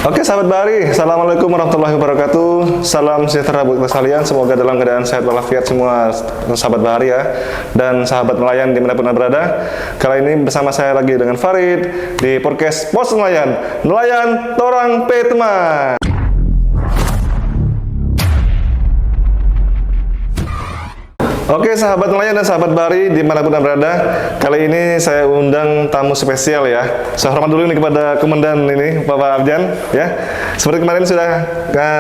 Oke sahabat Bahari, Assalamualaikum warahmatullahi wabarakatuh. Salam sejahtera buat kita sekalian. Semoga dalam keadaan sehat walafiat semua sahabat Bahari ya, dan sahabat nelayan dimanapun anda berada. Kali ini bersama saya lagi dengan Farid di podcast Pos Nelayan, Nelayan Torang Pe Teman. Oke sahabat nelayan dan sahabat Bahari dimanapun anda berada, kali ini saya undang tamu spesial ya. Saya hormat dulu nih kepada komandan ini Bapak Abjan ya. Seperti kemarin sudah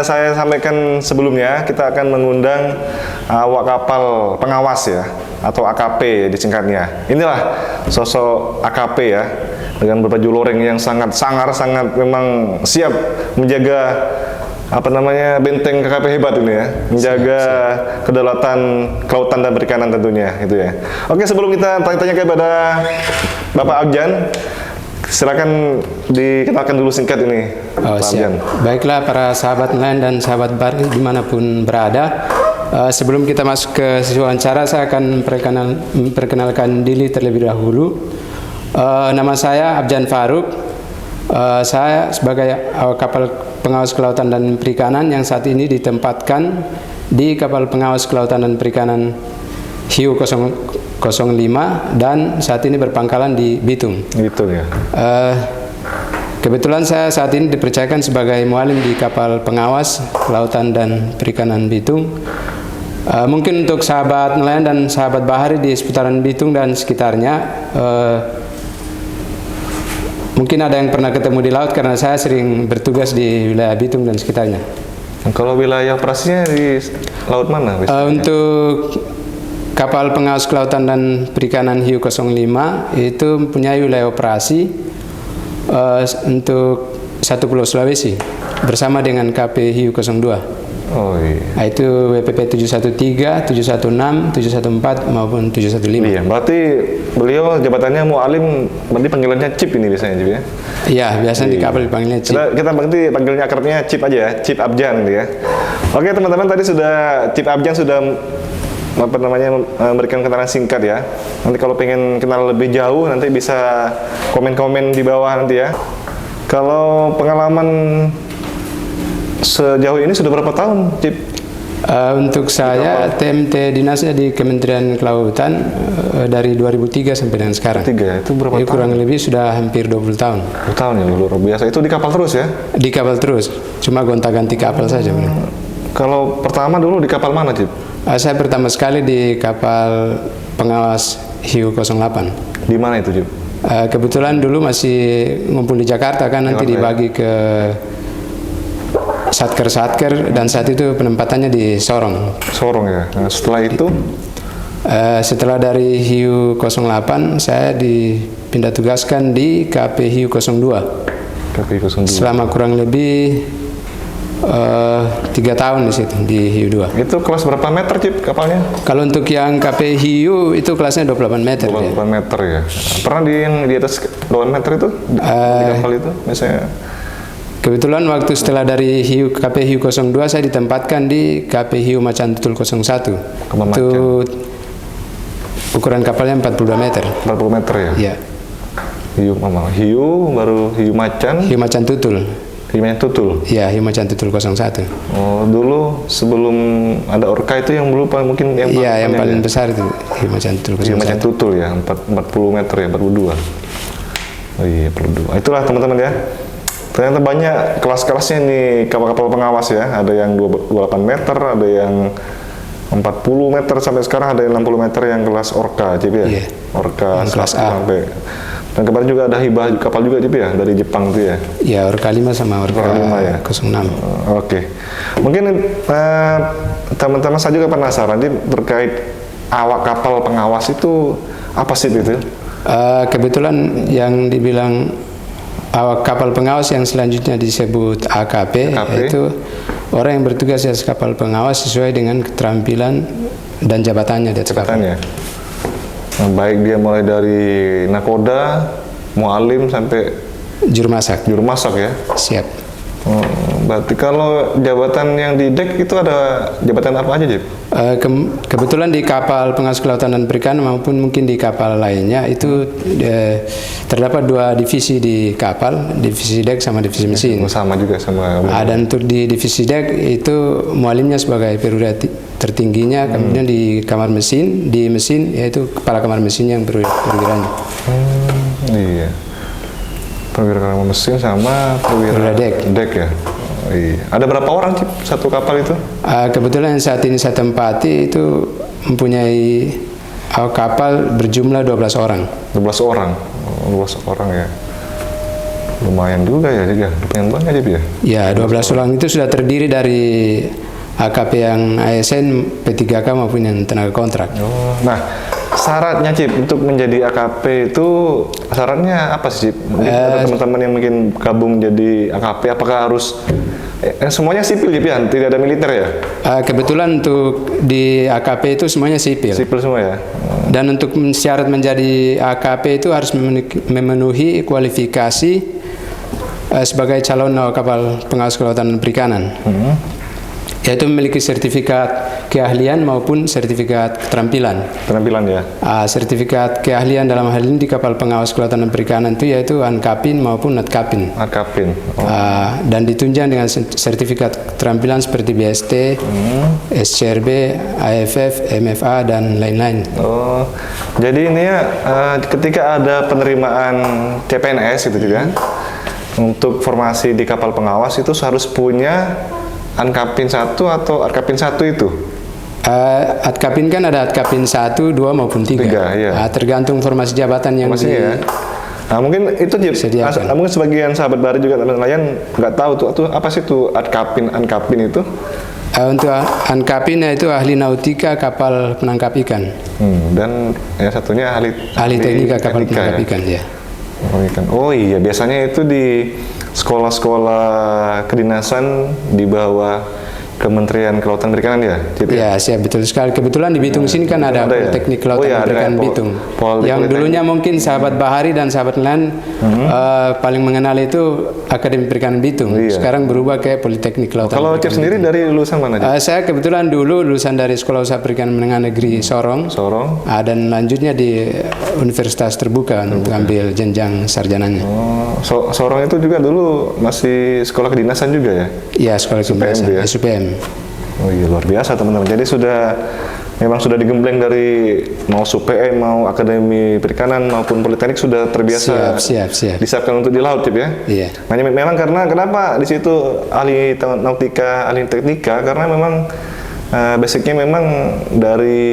saya sampaikan sebelumnya, kita akan mengundang awak kapal pengawas ya, atau AKP disingkatnya. Inilah sosok AKP ya, dengan berbaju loreng yang sangat sangar, sangat memang siap menjaga benteng KKP hebat ini ya, menjaga kedaulatan kelautan dan perikanan tentunya itu ya. Oke, sebelum kita tanya-tanya kepada Bapak Abjan, silakan dikenalkan dulu singkat ini. Pak Abjan. Baiklah para sahabat nelayan dan sahabat Bahari dimanapun berada, sebelum kita masuk ke sesi wawancara, saya akan memperkenalkan diri terlebih dahulu. Nama saya Abjan Faruk. Saya sebagai awak kapal pengawas kelautan dan perikanan yang saat ini ditempatkan di kapal pengawas kelautan dan perikanan Hiu 005 dan saat ini berpangkalan di Bitung. Gitu ya. Kebetulan saya saat ini dipercayakan sebagai mualim di kapal pengawas kelautan dan perikanan Bitung. Mungkin untuk sahabat nelayan dan sahabat Bahari di seputaran Bitung dan sekitarnya, mungkin ada yang pernah ketemu di laut karena saya sering bertugas di wilayah Bitung dan sekitarnya. Kalau wilayah operasinya di laut mana? Untuk kapal pengawas kelautan dan perikanan Hiu 05 itu mempunyai wilayah operasi untuk satu Pulau Sulawesi bersama dengan KP Hiu 02. Oh iya. Itu WPP 713, 716, 714 maupun 715. Iya, berarti beliau jabatannya mualim, berarti panggilannya Cip ini biasanya, Cip ya? Iya, biasanya di kapal dipanggilnya Cip. Kita berarti panggilnya akrabnya Cip aja ya, Cip Abjan gitu ya. Oke teman-teman, tadi sudah Cip Abjan sudah memberikan keterangan singkat ya. Nanti kalau pengen kenal lebih jauh nanti bisa komen-komen di bawah nanti ya. Kalau pengalaman sejauh ini sudah berapa tahun, Cip? Untuk saya TMT dinasnya di Kementerian Kelautan dari 2003 sampai dengan sekarang. 3, itu berapa tahun? Kurang lebih sudah hampir 20 tahun. 20 tahun ya, luar biasa. Itu di kapal terus ya? Di kapal terus, cuma gonta-ganti kapal saja. Kalau pertama dulu di kapal mana, Cip? Saya pertama sekali di kapal pengawas Hiu 08. Di mana itu, Cip? Kebetulan dulu masih ngumpul di Jakarta kan, nanti dibagi ke satker dan saat itu penempatannya di Sorong. Sorong ya. Nah, setelah itu? Setelah dari Hiu 08 saya dipindah tugaskan di KP Hiu 02. KP Hiu 02. Selama kurang lebih 3 tahun di situ di Hiu 2. Itu kelas berapa meter, Cip, kapalnya? Kalau untuk yang KP Hiu itu kelasnya 28 meter. 28 meter ya. Pernah yang di atas 28 meter itu? Di kapal itu misalnya? Kebetulan waktu setelah dari KP Hiu 02 saya ditempatkan di KP Hiu Macan Tutul 01. Itu ukuran kapalnya 42 meter. 40 meter ya? Iya. Hiu baru Hiu Macan. Hiu Macan Tutul. Hiu Macan Tutul? Iya, Hiu Macan Tutul 01. Oh, dulu sebelum ada Orca itu yang dulu mungkin yang paling besar itu Hiu Macan Tutul 01. Hiu Macan Tutul ya, 40 meter ya, 42. Oh iya, 42. Itulah teman-teman ya. Ternyata banyak kelas-kelasnya nih kapal-kapal pengawas ya. Ada yang 28 meter, ada yang 40 meter sampai sekarang, ada yang 60 meter yang kelas Orca, Cip ya? Iya. Orca kelas A. Sampai. Dan kemarin juga ada hibah kapal juga, Cip ya, dari Jepang tuh ya? Iya, Orca 5 sama Orca 5 ya? 06. Oke. Mungkin teman-teman saya juga penasaran, Cip, terkait awak kapal pengawas itu apa sih itu? Kebetulan yang dibilang awak kapal pengawas yang selanjutnya disebut AKP. Itu orang yang bertugas di atas kapal pengawas sesuai dengan keterampilan dan jabatannya di atas kapal. Nah, baik dia mulai dari nakoda, mualim sampai juru masak. Juru masak ya. Siap. Berarti kalau jabatan yang di dek itu ada jabatan apa aja, Jip? Kebetulan di kapal pengawas kelautan dan perikanan maupun mungkin di kapal lainnya itu terdapat 2 divisi di kapal, divisi dek sama divisi mesin. Sama juga sama. Dan untuk di divisi dek itu mualimnya sebagai perwira tertingginya, kemudian di kamar mesin, di mesin yaitu kepala kamar mesin yang perwiranya. Iya. Perwira kamar mesin sama perwira dek ya. Iya. Ada berapa orang, Cip, satu kapal itu? Kebetulan saat ini saya tempati itu mempunyai awak kapal berjumlah 12 orang. 12 orang. 12 orang ya. Lumayan juga ya, lumayan banyak, Cip, ya? Ya, 12 orang itu sudah terdiri dari AKP yang ASN, P3K maupun yang tenaga kontrak. Oh, nah, syaratnya, Cip, untuk menjadi AKP itu syaratnya apa sih, Cip? Ada teman-teman yang mungkin gabung jadi AKP, apakah harus semuanya sipil, Cip, ya? Tidak ada militer ya? Kebetulan untuk di AKP itu semuanya sipil. Sipil semua ya? Dan untuk syarat menjadi AKP itu harus memenuhi kualifikasi sebagai calon awak kapal pengawas kelautan dan perikanan. Yaitu memiliki sertifikat keahlian maupun sertifikat keterampilan. Keterampilan ya? Sertifikat keahlian dalam hal ini di kapal pengawas kelautan dan perikanan itu yaitu ANKAPIN maupun NATKAPIN. ANKAPIN. Oh. Dan ditunjang dengan sertifikat keterampilan seperti BST, SCRB, AFF, MFA, dan lain-lain. Oh, jadi ini ya ketika ada penerimaan CPNS gitu juga, untuk formasi di kapal pengawas itu harus punya ANKAPIN 1 atau ANKAPIN 1 itu? ANKAPIN kan ada ANKAPIN 1, 2 maupun 3. Iya. Tergantung formasi jabatan yang ya. Nah, mungkin itu, mungkin sebagian sahabat baru juga nelayan nggak tahu tuh apa sih tuh ANKAPIN itu? Untuk ANKAPIN itu ahli nautika kapal penangkap ikan. Dan yang satunya ahli teknika kapal penangkap ikan ya. Oh iya, biasanya itu di sekolah-sekolah kedinasan di bawah Kementerian Kelautan dan Perikanan ya? Ya, siap, betul sekali. Kebetulan di Bitung sini kan ada Politeknik Kelautan dan Perikanan Bitung. Yang dulunya mungkin sahabat Bahari dan sahabat nelayan paling mengenal itu Akademi Perikanan Bitung. Sekarang berubah ke Politeknik Kelautan. Kalau Cip sendiri dari lulusan mana? Saya kebetulan dulu lulusan dari Sekolah Usaha Perikanan Menengah Negeri Sorong. Dan lanjutnya di Universitas Terbuka untuk ambil jenjang sarjananya. Sorong itu juga dulu masih sekolah kedinasan juga ya? Iya, sekolah kedinasan, SUPM. Oh iya, luar biasa teman-teman. Jadi memang sudah digembleng dari mau SUPM, mau Akademi Perikanan maupun Politeknik sudah terbiasa disiapkan untuk di laut, Cip, ya? Iya. Nah, memang karena kenapa di situ ahli nautika, ahli teknika, karena memang basicnya memang dari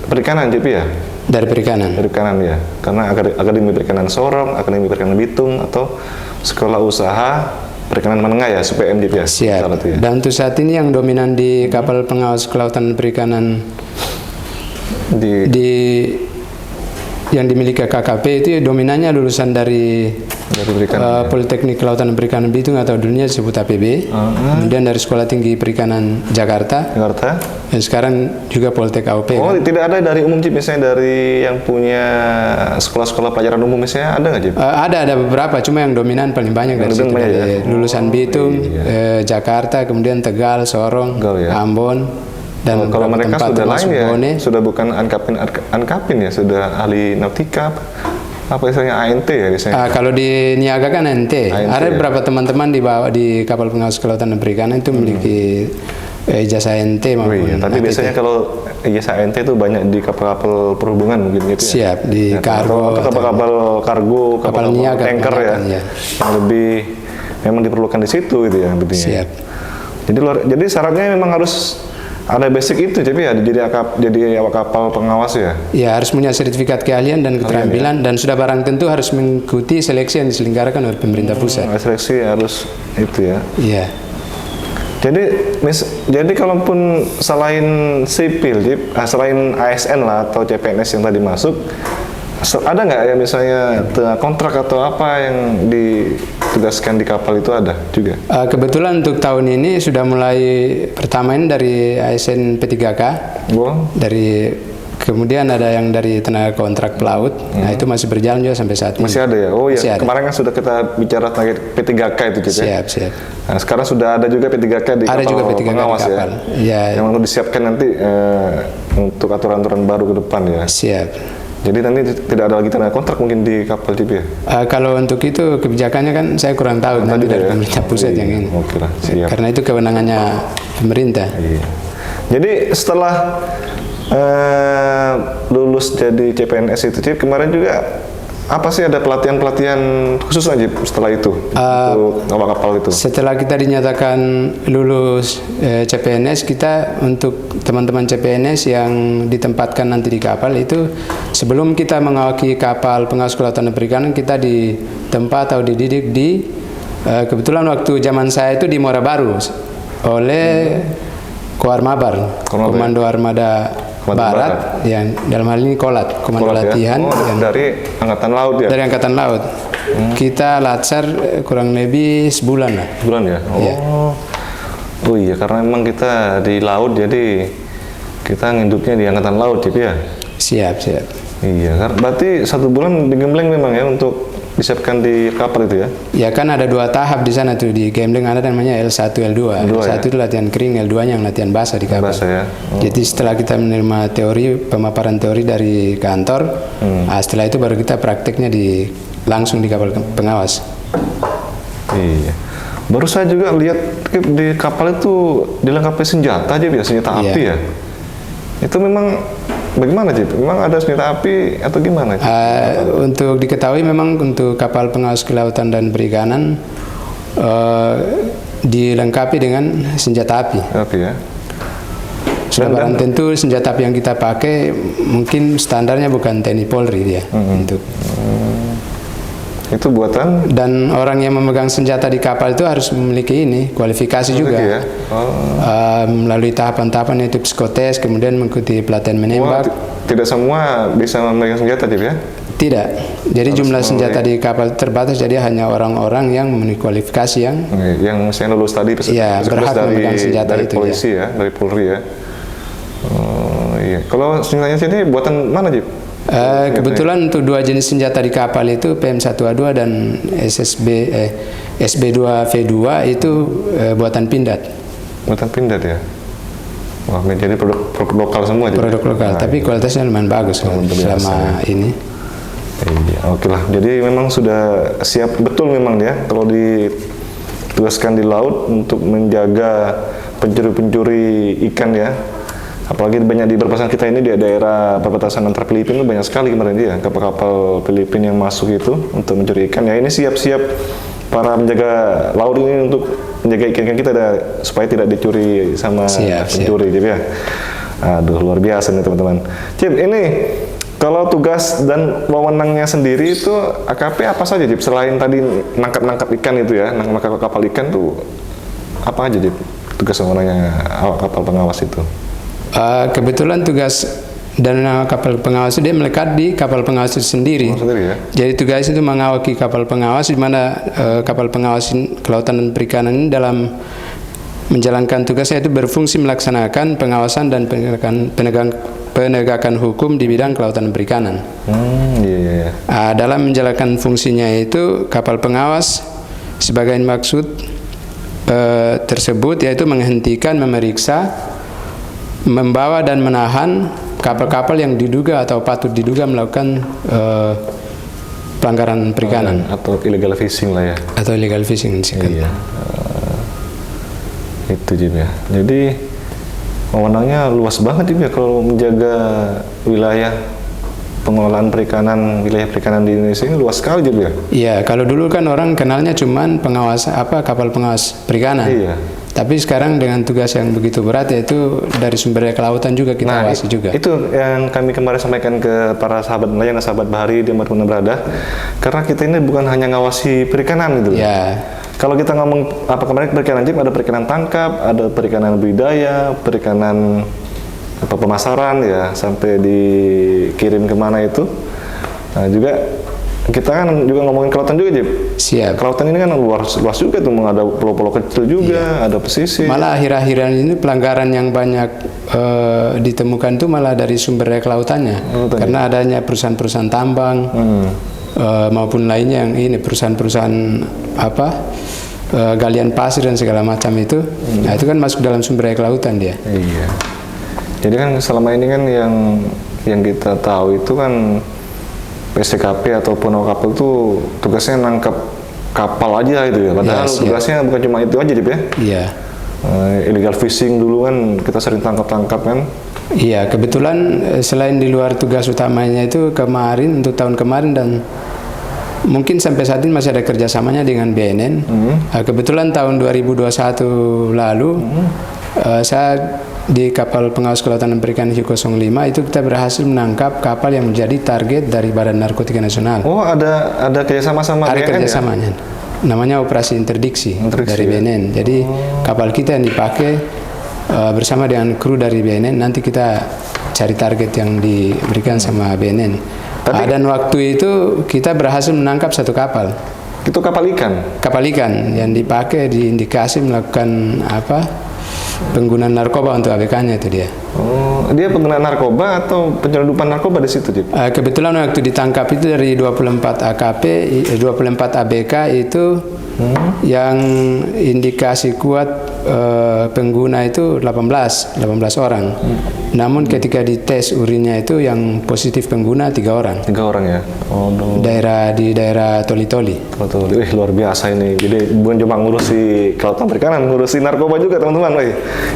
perikanan, Cip, ya? Dari perikanan. Dari perikanan ya. Karena Akademi Perikanan Sorong, Akademi Perikanan Bitung, atau Sekolah Usaha Perikanan Menengah ya, SUPM, Cip, ya? Siap. Ya. Dan untuk saat ini yang dominan di kapal pengawas kelautan dan perikanan yang dimiliki KKP itu dominannya lulusan dari Politeknik Kelautan dan Perikanan Bitung atau dulunya disebut APB, kemudian dari Sekolah Tinggi Perikanan Jakarta, dan sekarang juga Poltek AOP. Oh, kan? Tidak ada dari umum, Cip, misalnya dari yang punya sekolah-sekolah pelajaran umum misalnya, ada nggak, Cip? Ada beberapa, cuma yang dominan paling banyak dari situ, dari lulusan Bitung, Jakarta, kemudian Tegal, Sorong, Ambon. Dan kalau mereka sudah lain ya, sudah bukan ANKAPIN ya, sudah ahli nautika, apa istilahnya, ANT ya biasanya? Kalau di niaga kan ANT. Ada beberapa teman-teman di kapal pengawas kelautan dan perikanan itu memiliki ijazah ANT maupun tapi biasanya kalau ijazah ANT itu banyak di kapal-kapal perhubungan mungkin gitu ya? Siap, di kargo, kapal kargo, kapal niaga, tanker ya, yang lebih memang diperlukan di situ gitu ya. Siap. Jadi syaratnya memang harus ada basic itu, jadi ya jadi awak kapal pengawas ya. Ya, harus punya sertifikat keahlian dan keterampilan, dan sudah barang tentu harus mengikuti seleksi yang diselenggarakan oleh pemerintah pusat. Seleksi harus itu ya. Iya. Jadi kalaupun selain sipil, selain ASN lah atau CPNS yang tadi masuk, ada nggak ya misalnya kontrak atau apa yang ditugaskan di kapal itu, ada juga? Kebetulan untuk tahun ini sudah mulai pertama ini dari ASN P3K, dari Kemudian ada yang dari tenaga kontrak pelaut. Nah, itu masih berjalan juga sampai saat ini. Masih ada ya? Oh Masih iya, ada. kemarin kan sudah kita bicara tentang P3K itu Cip, ya? Siap. Nah, sekarang sudah ada juga P3K di Ada kapal juga P3K di pengawas kapal. ya? Ya. Yang untuk disiapkan nanti untuk aturan-aturan baru ke depan ya? Siap. Jadi nanti tidak ada lagi tenaga kontrak mungkin di kapal Cip ya? Kalau untuk itu kebijakannya kan saya kurang tahu nanti dari ya? pemerintah pusat Iya, yang ini. Oke lah, siap. Karena itu kewenangannya pemerintah. Iya. Jadi setelah lulus jadi CPNS itu Cip, kemarin juga apa sih ada pelatihan-pelatihan khusus aja setelah itu untuk awak kapal itu? Setelah kita dinyatakan lulus CPNS, kita untuk teman-teman CPNS yang ditempatkan nanti di kapal itu, sebelum kita mengawaki kapal pengawas kelautan dan perikanan, kita ditempa atau dididik di kebetulan waktu zaman saya itu di Muara Baru oleh Koarmabar, Komando Armada Barat, yang dalam hal ini Kolat, Komando Latihan ya? Dari Angkatan Laut ya? Dari Angkatan Laut. Kita latsar kurang lebih sebulan lah. Sebulan ya? Oh iya, karena memang kita di laut, jadi kita nginduknya di Angkatan Laut gitu ya? Siap. Iya, berarti 1 bulan digembleng memang ya untuk disiapkan di kapal itu ya? Ya kan ada 2 tahap di sana tuh, di Gembleng ada namanya L1, L2. L1 itu latihan kering, L2 yang latihan basah di kapal. Basah ya? Jadi setelah kita menerima teori, pemaparan teori dari kantor, setelah itu baru kita prakteknya langsung di kapal pengawas. Iya. Baru saya juga lihat di kapal itu dilengkapi senjata aja biasanya, senjata api ya? Itu memang bagaimana Cip? Memang ada senjata api atau gimana? Untuk diketahui memang untuk kapal pengawas kelautan dan perikanan dilengkapi dengan senjata api. Api ya? Dan tentu senjata api yang kita pakai mungkin standarnya bukan TNI Polri dia. Itu buatan? Dan orang yang memegang senjata di kapal itu harus memiliki kualifikasi juga. Ya? Melalui tahapan-tahapan yaitu psikotes, kemudian mengikuti pelatihan menembak. Tidak semua bisa memegang senjata Cip ya? Tidak. Jadi jumlah senjata di kapal terbatas, jadi hanya orang-orang yang memiliki kualifikasi yang saya lulus tadi berhak memegang senjata dari itu polisi ya, dari Polri ya. Iya. Kalau senjatanya sini buatan mana Cip? Kebetulan untuk 2 jenis senjata di kapal itu PM1A2 dan SB2V2 itu buatan Pindad. Buatan Pindad ya. Wah, jadi produk lokal semua. Produk lokal, tapi kualitasnya lumayan bagus selama ini. Iya, oke lah. Jadi memang sudah siap betul memang ya kalau ditugaskan di laut untuk menjaga pencuri-pencuri ikan ya. Apalagi banyak di perbatasan kita ini di daerah perbatasan antara Filipina banyak sekali kemarin dia kapal-kapal Filipina yang masuk itu untuk mencuri ikan. Ya ini siap-siap para menjaga laut ini untuk menjaga ikan kita supaya tidak dicuri sama pencuri Cip ya. Aduh, luar biasa nih teman-teman. Cip, ini kalau tugas dan wewenangnya sendiri itu AKP apa saja Cip? Selain tadi nangkap ikan itu ya, nangkap kapal ikan tuh apa aja Cip? Tugas wewenangnya awak kapal pengawas itu? Kebetulan tugas dan kapal pengawas dia melekat di kapal pengawas itu sendiri. Ya? Jadi tugas itu mengawaki kapal pengawas, di mana kapal pengawas kelautan dan perikanan ini dalam menjalankan tugasnya itu berfungsi melaksanakan pengawasan dan penegakan hukum di bidang kelautan dan perikanan. Iya. Dalam menjalankan fungsinya itu kapal pengawas sebagai maksud tersebut yaitu menghentikan, memeriksa, membawa dan menahan kapal-kapal yang diduga atau patut diduga melakukan pelanggaran perikanan atau illegal fishing lah ya. Atau illegal fishing. Iya. Itu Jim ya. Jadi wewenangnya luas banget Jim ya kalau menjaga wilayah pengelolaan perikanan, wilayah perikanan di Indonesia ini luas sekali Jim ya. Iya, kalau dulu kan orang kenalnya cuman pengawas kapal pengawas perikanan. Iya. Tapi sekarang dengan tugas yang begitu berat yaitu dari sumber daya kelautan juga kita awasi juga. Itu yang kami kemarin sampaikan ke para sahabat nelayan dan sahabat bahari di Muara Berada. Karena kita ini bukan hanya ngawasi perikanan gitu. Ya. Kalau kita ngomong kemarin perikanan Jim, ada perikanan tangkap, ada perikanan budidaya, perikanan pemasaran ya sampai dikirim kemana itu. Nah juga kita kan juga ngomongin kelautan juga, Jip. Siap. Kelautan ini kan luas juga tuh, ada pulau-pulau kecil juga, ada pesisir. Malah akhir-akhiran ini pelanggaran yang banyak ditemukan itu malah dari sumber daya kelautannya, karena adanya perusahaan-perusahaan tambang maupun lainnya yang ini perusahaan-perusahaan galian pasir dan segala macam itu. Nah itu kan masuk dalam sumber daya kelautan dia. Iya. Jadi kan selama ini kan yang kita tahu itu kan PCKP ataupun kapal itu tugasnya nangkap kapal aja itu ya. Padahal tugasnya bukan cuma itu aja, Dip, ya. Iya. Illegal fishing dulu kan kita sering tangkap kan. Iya, kebetulan selain di luar tugas utamanya itu kemarin untuk tahun kemarin dan mungkin sampai saat ini masih ada kerjasamanya dengan BNN. Kebetulan tahun 2021 lalu saya di kapal pengawas kelautan dan perikanan Hiu 05 itu kita berhasil menangkap kapal yang menjadi target dari Badan Narkotika Nasional. Oh, ada kerjasama sama ada BNN kerjasamanya. Ya? Namanya operasi interdiksi dari BNN. Jadi kapal kita yang dipakai bersama dengan kru dari BNN, nanti kita cari target yang diberikan sama BNN. Dan waktu itu kita berhasil menangkap satu kapal. Itu kapal ikan? Kapal ikan yang dipakai diindikasi melakukan penggunaan narkoba untuk ABK-nya itu dia. Oh, dia pengguna narkoba atau penyelundupan narkoba di situ, Jip? Kebetulan waktu ditangkap itu dari 24 AKP, 24 ABK itu yang indikasi kuat pengguna itu 18 orang. Namun ketika dites urinnya itu yang positif pengguna 3 orang. 3 orang ya? Oh, no. Di daerah Toli-Toli. Luar biasa ini. Jadi bukan cuma ngurusi kelautan perikanan, ngurusi narkoba juga, teman-teman.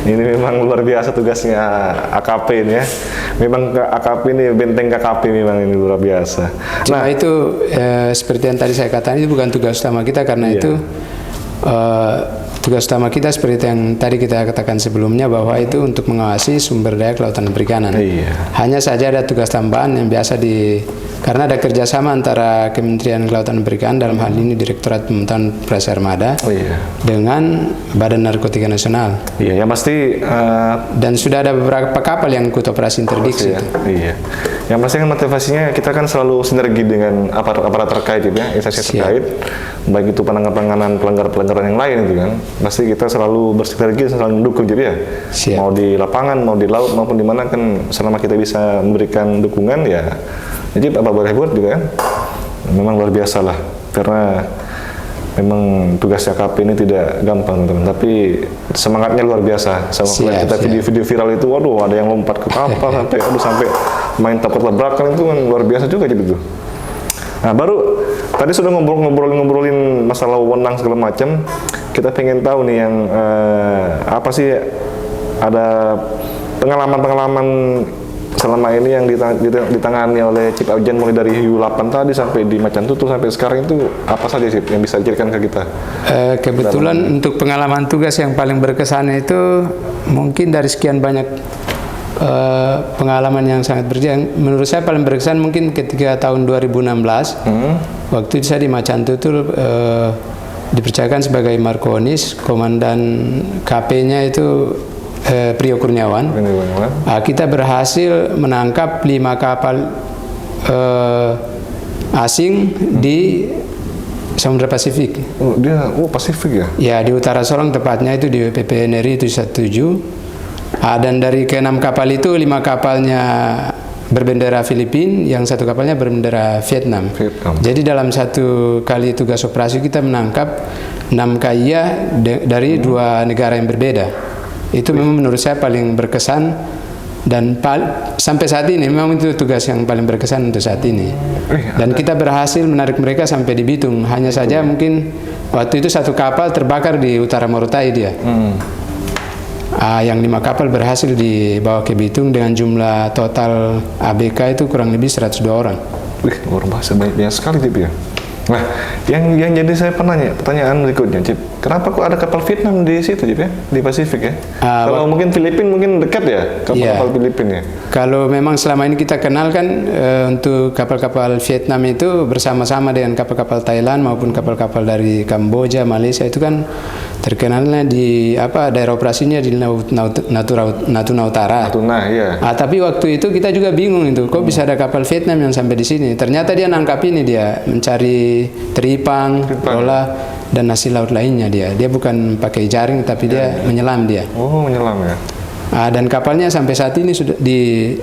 Ini memang luar biasa tugasnya AKP ini ya. Memang AKP ini benteng KKP, memang ini luar biasa. Nah itu seperti yang tadi saya katakan, itu bukan tugas utama kita karena itu tugas utama kita seperti yang tadi kita katakan sebelumnya, bahwa itu untuk mengawasi sumber daya kelautan dan perikanan. Hanya saja ada tugas tambahan yang biasa karena ada kerjasama antara Kementerian Kelautan dan Perikanan, dalam hal ini Direktorat Pemantauan Operasi Armada dengan Badan Narkotika Nasional. Iya, yang pasti dan sudah ada beberapa kapal yang ikut operasi interdiksi. Iya. Yang pasti kan motivasinya kita kan selalu sinergi dengan aparat terkait gitu ya, instansi terkait, baik itu penanganan pelanggaran yang lain itu kan. Pasti kita selalu bersinergi, selalu mendukung gitu ya. Mau di lapangan, mau di laut maupun di mana kan, selama kita bisa memberikan dukungan ya. Jadi apa boleh buat juga kan. Memang luar biasa lah, karena memang tugas KKP ini tidak gampang, teman-teman. Tapi semangatnya luar biasa. Sama kita video-video viral itu, waduh, ada yang lompat ke kapal sampai main tabrak-tabrakan, itu kan luar biasa juga gitu. Nah, baru tadi sudah ngobrolin masalah wewenang segala macam. Kita pengen tahu nih yang apa sih, ada pengalaman-pengalaman selama ini yang ditangani oleh Cip Abjan, mulai dari Hiu 8 tadi sampai di Macan Tutul sampai sekarang, itu apa saja sih yang bisa diceritakan ke kita? Kebetulan untuk pengalaman tugas yang paling berkesan itu mungkin dari sekian banyak pengalaman yang sangat berkesan. Menurut saya paling berkesan mungkin ketika tahun 2016 waktu itu saya di Macan Tutul dipercayakan sebagai Markonis, komandan KP-nya itu Priyo Kurniawan. Kita berhasil menangkap 5 kapal asing di Samudra Pasifik. Pasifik ya? Ya, di utara Sorong tepatnya, itu di PPNRI 717. Dan dari ke-6 kapal itu 5 kapalnya berbendera Filipina, yang 1 kapalnya berbendera Vietnam. Jadi dalam satu kali tugas operasi kita menangkap 6 KIA dari 2 negara yang berbeda. Itu memang menurut saya paling berkesan, dan sampai saat ini memang itu tugas yang paling berkesan untuk saat ini. Dan kita berhasil menarik mereka sampai di Bitung. Hanya saja mungkin waktu itu 1 kapal terbakar di utara Morotai dia. Yang 5 kapal berhasil dibawa ke Bitung dengan jumlah total ABK itu kurang lebih 102 orang. Luar biasa, banyak sekali, Cip ya. Nah, yang jadi saya pertanyaan berikutnya, Cip, kenapa kok ada kapal Vietnam di situ, Cip ya, di Pasifik ya? Kalau mungkin Filipina mungkin dekat ya, kapal Filipina ya. Kalau memang selama ini kita kenal kan untuk kapal-kapal Vietnam itu bersama-sama dengan kapal-kapal Thailand maupun kapal-kapal dari Kamboja, Malaysia, itu kan Terkenalnya di daerah operasinya di Natuna Utara. Natuna, iya. Tapi waktu itu kita juga bingung itu, kok bisa ada kapal Vietnam yang sampai di sini. Ternyata dia nangkap ini, dia mencari teripang, rola, dan hasil laut lainnya dia. Dia bukan pakai jaring tapi dia menyelam dia. Oh, menyelam ya. Dan kapalnya sampai saat ini sudah di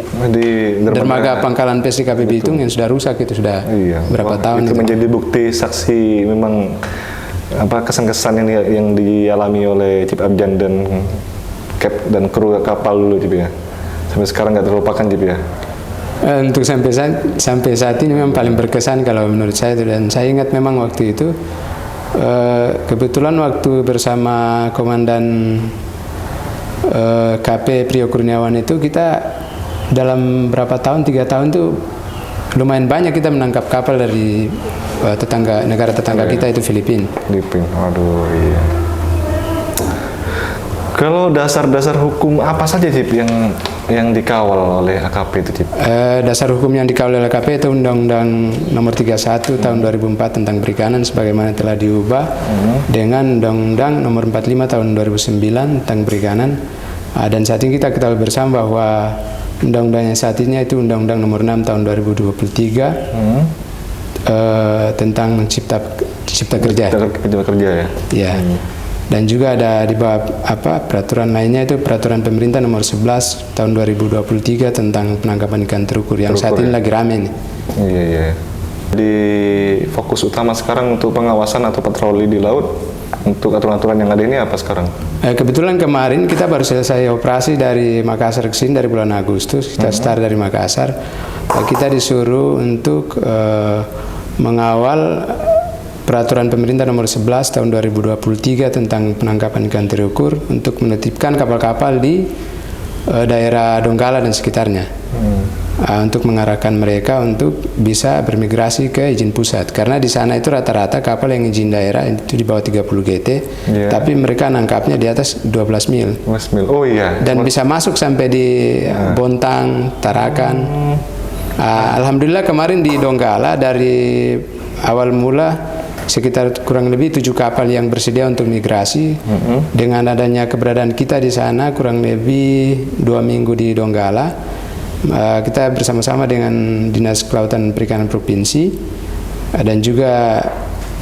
dermaga Pangkalan PSDKP Bitung yang sudah rusak, itu sudah berapa tahun. Itu menjadi bukti saksi memang kesan-kesan yang dialami oleh Cip Abjan dan kru kapal dulu, Cip ya. Sampai sekarang nggak terlupakan, Cip ya. Untuk sampai saat ini memang paling berkesan kalau menurut saya itu, dan saya ingat memang waktu itu kebetulan waktu bersama Komandan KP Priyo Kurniawan itu, kita dalam berapa tahun, 3 tahun tuh lumayan banyak kita menangkap kapal dari negara tetangga kita itu Filipina. Waduh, iya. Kalau dasar-dasar hukum apa saja, Cip, yang dikawal oleh AKP itu, Cip? Dasar hukum yang dikawal oleh AKP itu Undang-Undang Nomor 31 Tahun 2004 tentang perikanan sebagaimana telah diubah dengan Undang-Undang Nomor 45 Tahun 2009 tentang perikanan. Dan saat ini kita ketahui bersama bahwa undang-undang yang saat ini itu Undang-Undang Nomor 6 Tahun 2023 tentang cipta kerja. Cipta kerja ya. Ya. Dan juga ada di bawah peraturan lainnya itu Peraturan Pemerintah Nomor 11 Tahun 2023 tentang penangkapan ikan terukur yang saat ini lagi rame nih. Iya. Di fokus utama sekarang untuk pengawasan atau patroli di laut, untuk aturan-aturan yang ada ini apa sekarang? Kebetulan kemarin kita baru selesai operasi dari Makassar ke sini dari bulan Agustus. Kita start dari Makassar. Kita disuruh untuk mengawal Peraturan Pemerintah Nomor 11 Tahun 2023 tentang penangkapan ikan terukur untuk menetipkan kapal-kapal di daerah Donggala dan sekitarnya. Untuk mengarahkan mereka untuk bisa bermigrasi ke izin pusat, karena di sana itu rata-rata kapal yang izin daerah itu di bawah 30 GT, tapi mereka nangkapnya di atas 12 mil. 12 mil. Oh iya. Dan bisa masuk sampai di Bontang, Tarakan. Alhamdulillah kemarin di Donggala dari awal mula sekitar kurang lebih 7 kapal yang bersedia untuk migrasi. Dengan adanya keberadaan kita di sana kurang lebih 2 minggu di Donggala, kita bersama-sama dengan Dinas Kelautan dan Perikanan Provinsi dan juga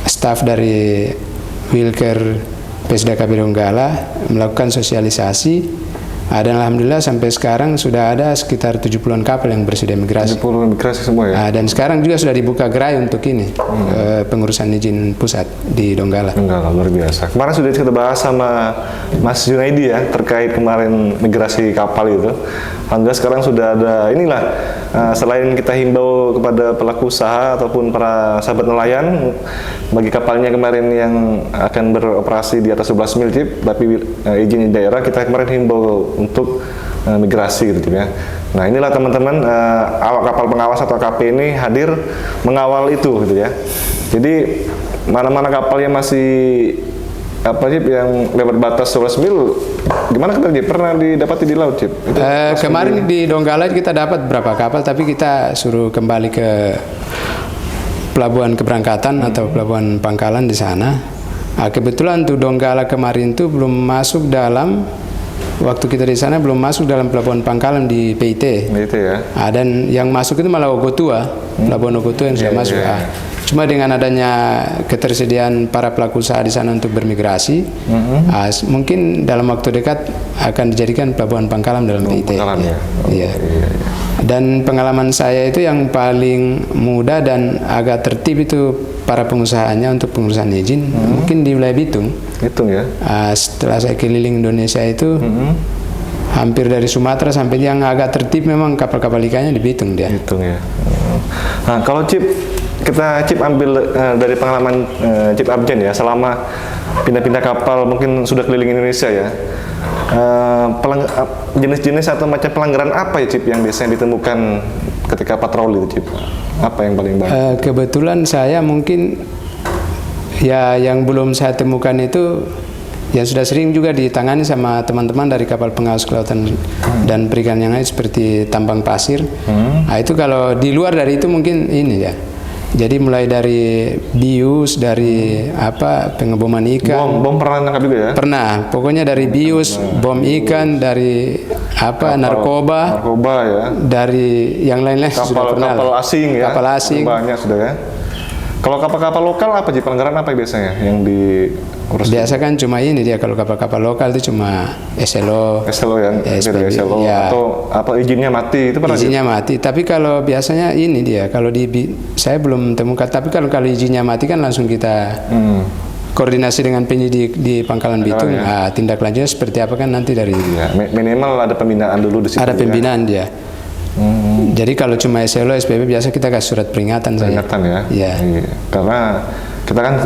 staf dari Wilker PSDKP Donggala melakukan sosialisasi. Dan alhamdulillah sampai sekarang sudah ada sekitar 70-an kapal yang bersedia migrasi. 70 migrasi semua ya? Dan sekarang juga sudah dibuka gerai untuk ini, pengurusan izin pusat di Donggala. Donggala, luar biasa. Kemarin sudah kita bahas sama Mas Junaidi ya, terkait kemarin migrasi kapal itu. Alhamdulillah sekarang sudah ada selain kita himbau kepada pelaku usaha ataupun para sahabat nelayan, bagi kapalnya kemarin yang akan beroperasi di atas 12 mil, Cip, tapi izin daerah, kita kemarin himbau untuk migrasi gitu, ya. Nah, inilah teman-teman awak kapal pengawas atau KP ini hadir mengawal itu gitu ya. Jadi mana-mana kapal yang masih Cip, yang lewat batas 12 mil, gimana kita, Cip? Pernah didapati di laut, Cip? Kemarin di Donggala kita dapat berapa kapal, tapi kita suruh kembali ke pelabuhan keberangkatan atau pelabuhan pangkalan di sana. Kebetulan tuh Donggala kemarin tuh belum masuk dalam, waktu kita di sana belum masuk dalam pelabuhan pangkalan di PIT. PIT ya. Dan yang masuk itu malah Ogotua, pelabuhan Ogotua yang sudah masuk. Cuma dengan adanya ketersediaan para pelaku usaha di sana untuk bermigrasi, mungkin dalam waktu dekat akan dijadikan pelabuhan pangkalan dalam PIT. Pangkalan ya. Iya. Dan pengalaman saya itu yang paling mudah dan agak tertib itu para pengusahanya untuk pengurusan izin, mungkin di wilayah Bitung. Bitung ya. Setelah saya keliling Indonesia itu, hampir dari Sumatera sampai yang agak tertib memang kapal-kapal ikannya di Bitung dia. Bitung ya. Nah, kalau Cip ambil dari pengalaman Cip Abjan ya, selama pindah-pindah kapal mungkin sudah keliling Indonesia ya. Jenis-jenis atau macam pelanggaran apa ya, Cip, yang biasanya ditemukan ketika patroli itu, Cip? Apa yang paling banyak? Kebetulan saya mungkin ya yang belum saya temukan itu yang sudah sering juga ditangani sama teman-teman dari kapal pengawas kelautan dan perikanan yang lain seperti tambang pasir. Itu kalau di luar dari itu mungkin ini ya. Jadi mulai dari bius, dari pengeboman ikan. Bom pernah nangkap juga ya? Pernah, pokoknya dari bius, bom ikan, dari narkoba, ya. Dari yang lain-lain sudah pernah. Kapal asing ya. Kapal asing. Banyak sudah ya. Kalau kapal-kapal lokal apa sih pelanggaran apa biasanya yang diurus? Biasa kan cuma ini dia, kalau kapal-kapal lokal itu cuma SLO yang SPB, SLO ya. Atau izinnya mati itu pernah? Izinnya mati. Tapi kalau biasanya ini dia, kalau saya belum temukan. Tapi kalau izinnya mati kan langsung kita koordinasi dengan penyidik di Pangkalan Bitung. Ya. Tindak lanjutnya seperti apa kan nanti dari. Ya, minimal ada pembinaan dulu di situ. Ada pembinaan dia. Jadi kalau cuma SLO, SPB biasa kita kasih surat peringatan saja. Peringatan ya? Iya. Karena kita kan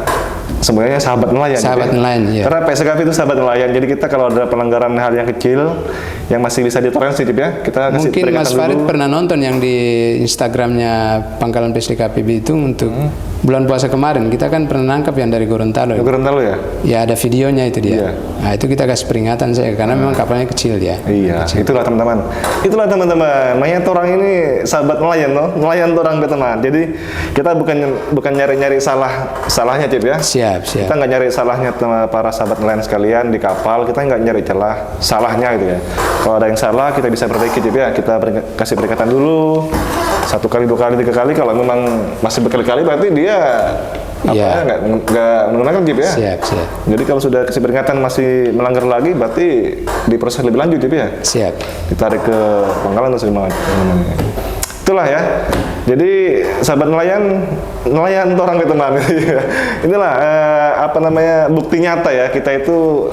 sebenarnya sahabat nelayan. Sahabat nelayan, iya. Karena PSKP itu sahabat nelayan. Jadi kita kalau ada pelanggaran hal yang kecil yang masih bisa ditoleransi ya, kita kasih mungkin peringatan Mas Farid dulu. pernah nonton yang di Instagramnya Pangkalan PSDKP Bitung untuk bulan puasa kemarin. Kita kan pernah nangkap yang dari Gorontalo. Gorontalo ya? Ya ada videonya itu dia. Iya. Nah itu kita kasih peringatan saya karena memang kapalnya kecil dia. Iya, itulah teman-teman. Itulah teman-teman. Mayat orang ini sahabat nelayan loh, nelayan orang teman. Jadi kita bukan nyari-nyari salahnya Cip ya. Siap. Kita nggak nyari salahnya para sahabat nelayan sekalian di kapal. Kita nggak nyari salahnya gitu ya. Kalau ada yang salah kita bisa perbaiki Cip ya. Kita kasih peringatan dulu. 1 kali, 2 kali, 3 kali. Kalau memang masih berkali-kali berarti dia nggak menggunakan Cip ya. Siap. Jadi kalau sudah kasih peringatan masih melanggar lagi berarti diproses lebih lanjut Cip ya. Siap. Ditarik ke Pangkalan atau namanya. Itulah ya. Jadi sahabat nelayan orang teman. Inilah bukti nyata ya kita itu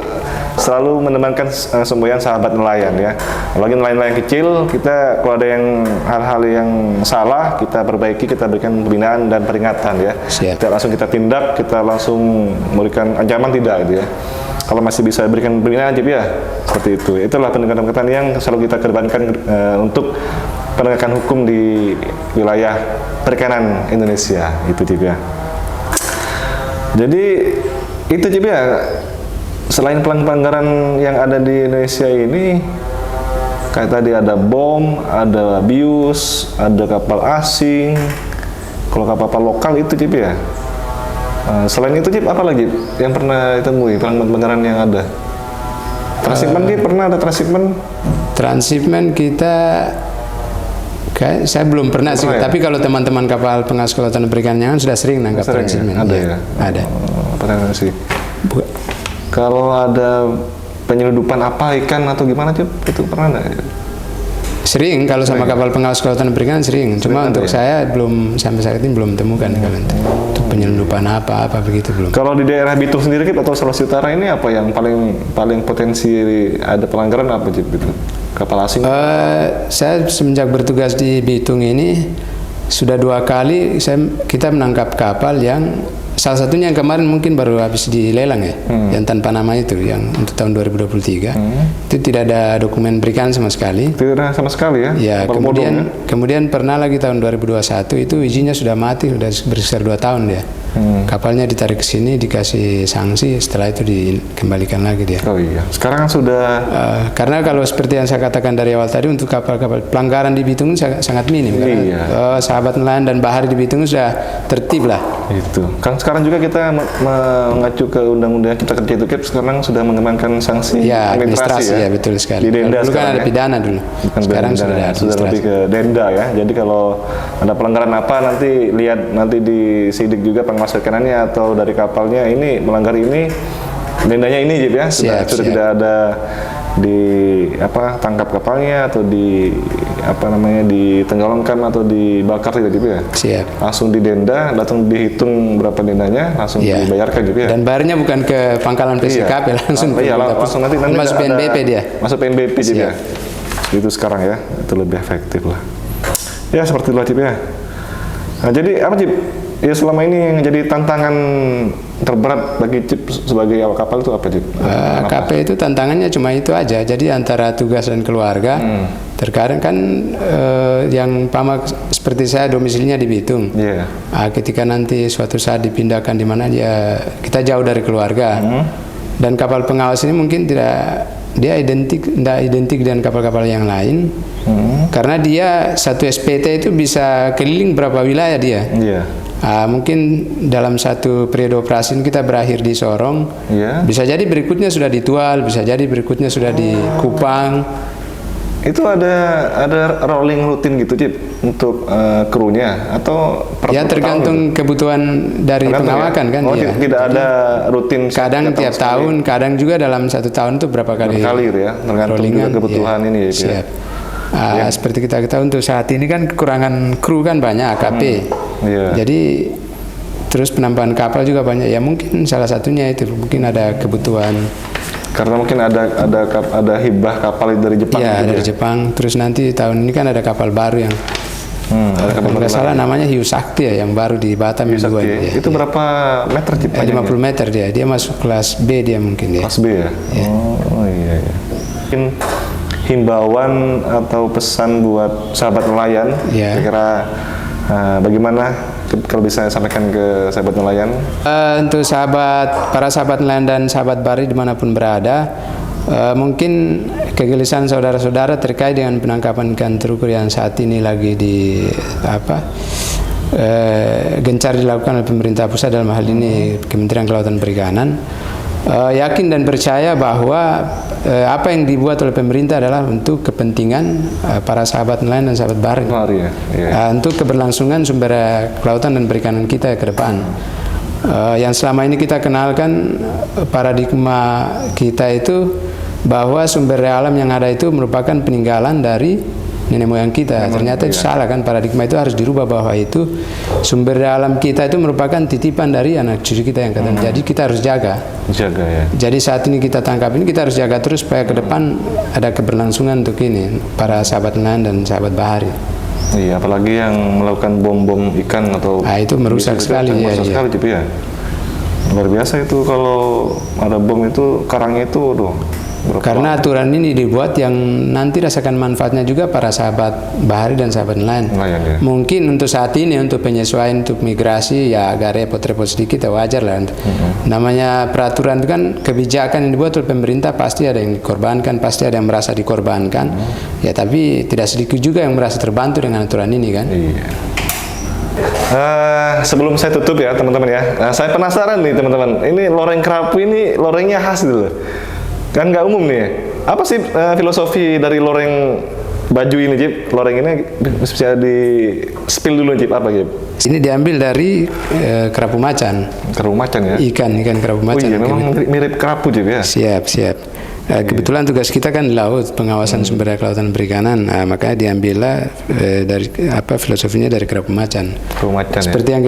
selalu menemankan semboyan sahabat nelayan ya. Apalagi nelayan-nelayan kecil, kita kalau ada yang hal-hal yang salah kita perbaiki, kita berikan pembinaan dan peringatan ya. Siap. Tidak langsung kita tindak, kita langsung memberikan ancaman tidak gitu ya. Kalau masih bisa berikan pembinaan Cip ya, seperti itu. Itulah pendekatan yang selalu kita kedepankan untuk penegakan hukum di wilayah perikanan Indonesia itu Cip ya. Jadi itu Cip ya. Selain pelanggaran yang ada di Indonesia ini, kayak tadi ada bom, ada bius, ada kapal asing. Kalau kapal lokal itu Cip ya. Selain itu Cip apa lagi yang pernah ditemui pelanggaran yang ada? Transshipment Cip pernah ada transshipment? Transshipment kita saya belum pernah sih, ya? tapi kalau teman-teman kapal pengawas kelautan dan perikanan sudah sering nangkap transshipment. Ada ya? Ada. Apa sih? Kalau ada penyeludupan ikan atau gimana Cip? Itu pernah nggak? Sering, kalau sama kapal pengawas kelautan dan perikanan sering. Cuma untuk saya belum sampai saat ini belum temukan kalau untuk penyelundupan apa begitu belum. Kalau di daerah Bitung sendiri Cip, atau Sulawesi Utara ini apa yang paling potensi ada pelanggaran apa Cip gitu? Kapal asing? Saya semenjak bertugas di Bitung ini sudah 2 kali kita menangkap kapal yang salah satunya yang kemarin mungkin baru habis dilelang ya, yang tanpa nama itu, yang untuk tahun 2023 itu tidak ada dokumen perikanan sama sekali. Tidak sama sekali ya? Ya, kemudian pernah lagi tahun 2021 itu izinnya sudah mati, sudah bersekitar 2 tahun dia. Kapalnya ditarik ke sini, dikasih sanksi, setelah itu dikembalikan lagi dia. Oh iya, sekarang kan sudah. Karena kalau seperti yang saya katakan dari awal tadi, untuk kapal-kapal pelanggaran di Bitung sangat minim. Karena sahabat nelayan dan bahari di Bitung sudah tertib lah. Itu. Kan sekarang juga kita mengacu ke undang-undang kita kerja itu sekarang sudah mengembangkan sanksi administrasi ya, betul sekali. Denda dulu kan ada pidana dulu. Sekarang sudah lebih ke denda ya. Jadi kalau ada pelanggaran apa nanti lihat di sidik juga pengawas perkenannya atau dari kapalnya ini melanggar ini, dendanya ini Cip ya. Sudah tidak ada tangkap kapalnya atau ditenggelamkan atau dibakar gitu ya. Siap. Langsung didenda, langsung dihitung berapa dendanya, langsung dibayarkan gitu ya. Dan bayarnya bukan ke Pangkalan PSDKP, langsung langsung nanti masuk PNBP dia. Masuk PNBP Cip ya. Itu sekarang ya, itu lebih efektif lah. Ya seperti itu Cip ya. Nah, jadi apa Cip? Ya selama ini yang jadi tantangan terberat bagi Cip sebagai awak kapal itu apa Cip? KP itu tantangannya cuma itu aja. Jadi antara tugas dan keluarga, terkadang kan yang seperti saya domisilinya di Bitung. Ketika nanti suatu saat dipindahkan di mana kita jauh dari keluarga. Dan kapal pengawas ini mungkin tidak identik dengan kapal-kapal yang lain. Karena dia satu SPT itu bisa keliling berapa wilayah dia. Mungkin dalam satu periode operasi ini kita berakhir di Sorong. Iya. Bisa jadi berikutnya sudah di Tual, bisa jadi berikutnya sudah di Kupang. Itu ada rolling rutin gitu, Cip, untuk krunya atau per Ya tahun tergantung gitu? kebutuhan dari Tergantung pengawakan ya? kan. Oh, Ya. tidak ada rutin Kadang tiap sekali. tahun, kadang juga dalam satu tahun itu berapa kali. Berkali gitu ya, tergantung juga rollingan, kebutuhan ya. ini ya, Cip, ya. Siap. Seperti kita ketahui untuk saat ini kan kekurangan kru kan banyak AKP. Iya. Jadi terus penambahan kapal juga banyak. Ya mungkin salah satunya itu mungkin ada kebutuhan. Karena mungkin ada hibah kapal dari Jepang Ya gitu dari ya. Jepang. Terus nanti tahun ini kan ada kapal baru yang Ada kapal kalau nggak baru salah lagi. namanya Hiu Sakti ya, yang baru di Batam yang Sakti. dibuat. Ya. Itu berapa meter, Cip? 50 meter dia masuk kelas B dia mungkin dia. Kelas B ya? Oh iya, iya. Mungkin himbauan atau pesan buat sahabat nelayan, Iya. kira-kira bagaimana kalau bisa sampaikan ke sahabat nelayan? Untuk para sahabat nelayan dan sahabat Bari dimanapun berada, mungkin kegelisahan saudara-saudara terkait dengan penangkapan ikan terukur yang saat ini lagi gencar dilakukan oleh pemerintah pusat, dalam hal ini Kementerian Kelautan Perikanan. Yakin dan percaya bahwa apa yang dibuat oleh pemerintah adalah untuk kepentingan para sahabat nelayan dan sahabat Bari. Ya. Iya. Untuk keberlangsungan sumber kelautan dan perikanan kita ke depan. Yang selama ini kita kenalkan paradigma kita itu bahwa sumber daya alam yang ada itu merupakan peninggalan dari nenek moyang kita. Ternyata itu salah kan, paradigma itu harus dirubah bahwa itu sumber daya alam kita itu merupakan titipan dari anak cucu kita yang akan datang. Jadi kita harus jaga. Jaga ya. Jadi saat ini kita tangkap ini, kita harus jaga terus supaya ke depan ada keberlangsungan untuk ini para sahabat nelayan dan sahabat bahari. Iya, apalagi yang melakukan bom ikan atau Itu merusak sekali ya. merusak sekali, Cip, ya. Luar biasa itu kalau ada bom itu, karangnya itu, Karena aturan ini dibuat yang nanti rasakan manfaatnya juga para sahabat bahari dan sahabat nelayan. Ya. Mungkin untuk saat ini untuk penyesuaian untuk migrasi ya agak repot-repot sedikit, ya wajar lah. Namanya peraturan itu kan kebijakan yang dibuat oleh pemerintah, pasti ada yang dikorbankan, pasti ada yang merasa dikorbankan. Ya tapi tidak sedikit juga yang merasa terbantu dengan aturan ini kan. Iya. Sebelum saya tutup ya teman-teman ya, saya penasaran nih teman-teman. Ini loreng kerapu ini lorengnya khas gitu loh. Kan nggak umum nih. Apa sih filosofi dari loreng baju ini, Cip? Loreng ini bisa di spill dulu, Cip, apa, Cip? Ini diambil dari kerapu macan. Kerapu macan ya? Ikan kerapu Oh macan. iya, memang mirip kerapu, Cip, ya? Siap. Kebetulan tugas kita kan di laut, pengawasan sumber daya kelautan perikanan, makanya diambillah dari filosofinya dari kerapu macan. Kerapu macan ya? Seperti yang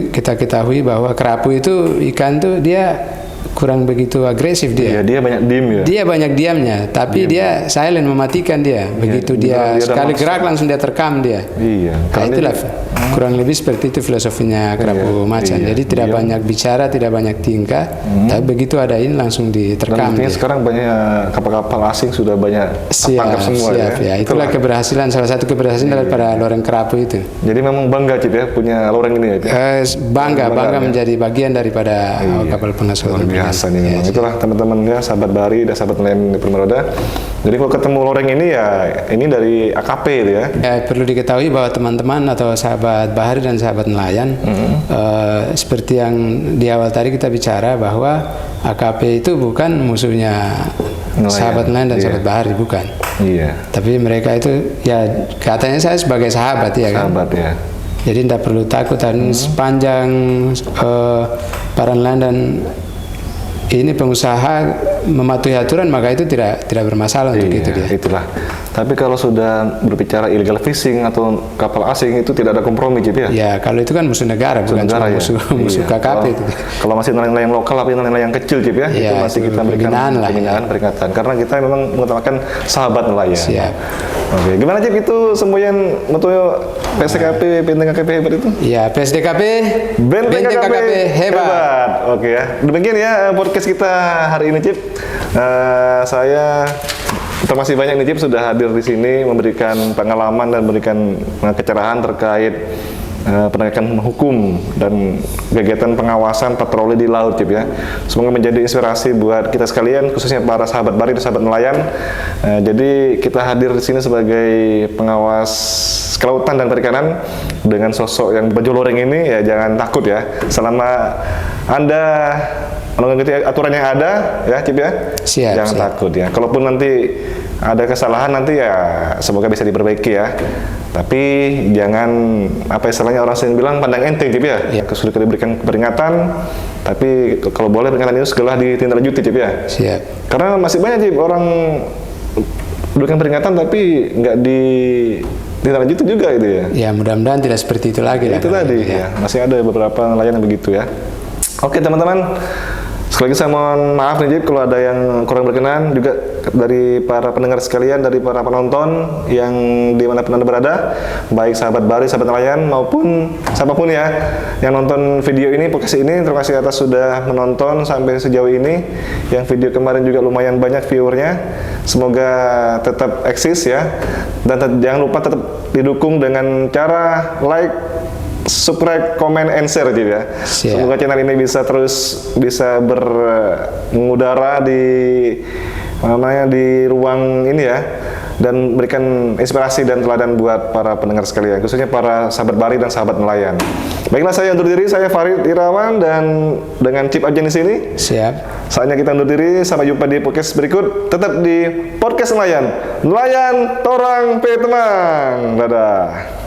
kita ketahui bahwa kerapu itu ikan tuh dia kurang begitu agresif dia. Iya, dia banyak diem ya? Dia banyak diamnya, tapi dia silent, mematikan dia. Begitu dia sekali gerak langsung dia terkam dia. Iya. Nah, itulah kurang lebih seperti itu filosofinya kerapu macan. Jadi tidak banyak bicara, tidak banyak tingkah, tapi begitu ada ini langsung diterkam. Dan sekarang banyak kapal-kapal asing sudah banyak tangkap semua ya? Itulah keberhasilan, salah satu keberhasilan daripada loreng kerapu itu. Jadi memang bangga, Cip, ya punya loreng ini ya? Bangga menjadi bagian daripada kapal pengasuh. Biasa nih memang. Itulah teman-teman ya, sahabat bahari dan sahabat nelayan di Permaroda. Jadi kalau ketemu loreng ini ya ini dari AKP itu ya. Perlu diketahui bahwa teman-teman atau sahabat bahari dan sahabat nelayan seperti yang di awal tadi kita bicara bahwa AKP itu bukan musuhnya sahabat nelayan dan sahabat bahari, bukan. Iya. Tapi mereka itu ya katanya saya sebagai sahabat ya kan. Sahabat ya. Jadi tidak perlu takut, dan sepanjang para nelayan dan ini pengusaha mematuhi aturan, maka itu tidak bermasalah untuk itu dia. Itulah. Tapi kalau sudah berbicara illegal fishing atau kapal asing itu tidak ada kompromi, Cip, ya? Ya kalau itu kan musuh negara, bukan cuma musuh KKP itu. Kalau masih nelayan lokal tapi nelayan kecil, Cip, ya, itu masih kita berikan pembinaan, peringatan. Karena kita memang mengutamakan sahabat nelayan. Siap. Oke, gimana, Cip, itu semboyan moto PSDKP, Benteng KKP hebat itu? Ya, PSDKP, Benteng KKP hebat. Oke ya, demikian ya podcast kita hari ini, Cip. Saya terima kasih banyak nih, Cip, sudah hadir di sini memberikan pengalaman dan memberikan kecerahan terkait penegakan hukum dan kegiatan pengawasan patroli di laut, Cip ya. Semoga menjadi inspirasi buat kita sekalian, khususnya para sahabat Bari dan sahabat nelayan. Jadi kita hadir di sini sebagai pengawas kelautan dan perikanan dengan sosok yang baju loreng ini, ya jangan takut ya. Selama Anda mengikuti aturan yang ada, ya Cip ya, jangan takut ya. Kalaupun nanti ada kesalahan nanti ya semoga bisa diperbaiki ya. Tapi jangan apa istilahnya orang sering bilang pandang enteng Cip ya. Sudah diberikan peringatan, tapi kalau boleh peringatan itu segera ditindaklanjuti Cip ya. Siap. Karena masih banyak Cip orang berikan peringatan tapi nggak ditindaklanjuti juga itu ya. Ya mudah-mudahan tidak seperti itu lagi. Itu tadi ya. Masih ada beberapa nelayan yang begitu ya. Oke teman-teman, sekali lagi saya mohon maaf nih Jip kalau ada yang kurang berkenan, juga dari para pendengar sekalian, dari para penonton yang dimanapun Anda berada, baik sahabat Bari, sahabat nelayan maupun siapapun ya yang nonton video ini, podcast ini. Terima kasih atas sudah menonton sampai sejauh ini. Yang video kemarin juga lumayan banyak viewernya, semoga tetap eksis ya, dan jangan lupa tetap didukung dengan cara like, subscribe, comment, and share gitu ya. Semoga channel ini bisa terus mengudara di ruang ini ya, dan berikan inspirasi dan teladan buat para pendengar sekalian, khususnya para sahabat Bari dan sahabat nelayan. Baiklah, saya undur diri, saya Farid Irawan, dan dengan Cip Abjan di sini. Siap. Saatnya kita undur diri, sampai jumpa di podcast berikut. Tetap di podcast nelayan, nelayan torang pe temang. Dadah.